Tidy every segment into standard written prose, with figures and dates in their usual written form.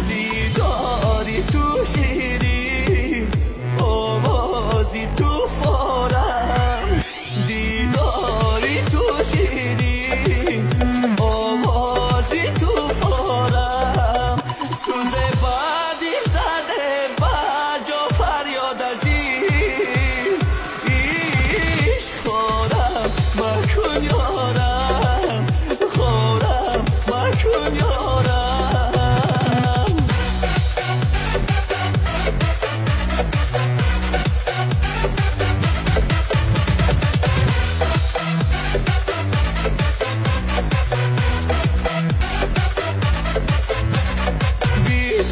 دیداری تو شیری آوازی تو فارم دیداری تو شیری آوازی تو فارم سوز بعدی زده بجا فریاد از ایش خورم مکن یارم خورم مکن یارم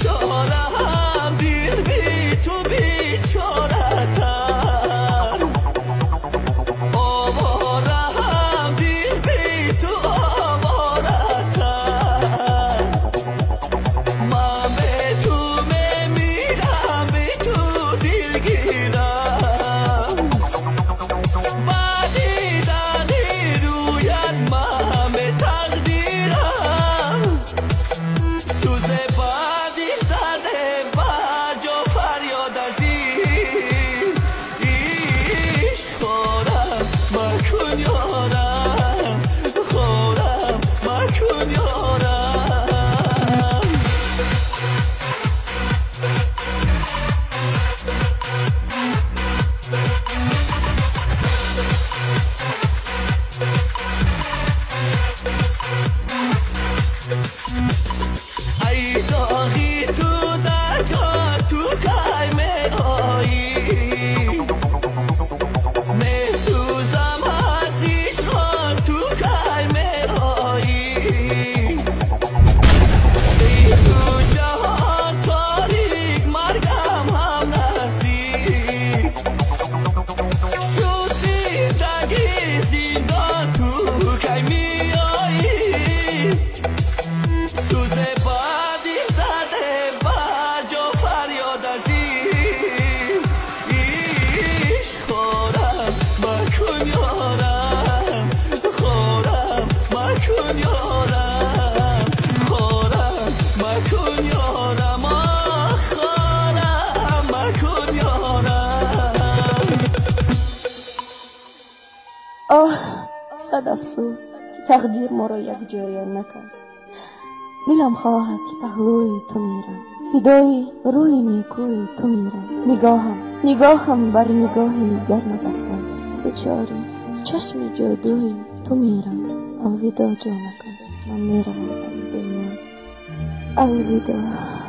بیچارم دیر بی تو بیچارتر آوارم دیر بی تو آوارتر من به تو میمیرم به تو دلگیرم بدیدنی رویت من به تقدیرم سوز بعدی زده بجا فریاد از ایش خورم مکن یارم خورم مکن یارم ای داغی تو در جا تو خیمه هایی میسوزم از عشقان تو خیمه هایی ای تو جهان تاریک مرگم هم نزدیک شد زندگی زندان تو خیمه هایی سوز بعدی زده بجا فریاد از ایش خورم مکن یارم خورم مکن یارم خورم مکن یارم خورم مکن یارم آه صد افسوس که تقدیر ما را یک جای نکرد دلم خواهد که پهلوی تو میرم فدای روی نیکوی تو میرم نگاهم بر نگاهی گرم گفتم بیچاره چشم جادوی تو میرم الوداع جانکن من میرم از دنیا الوداع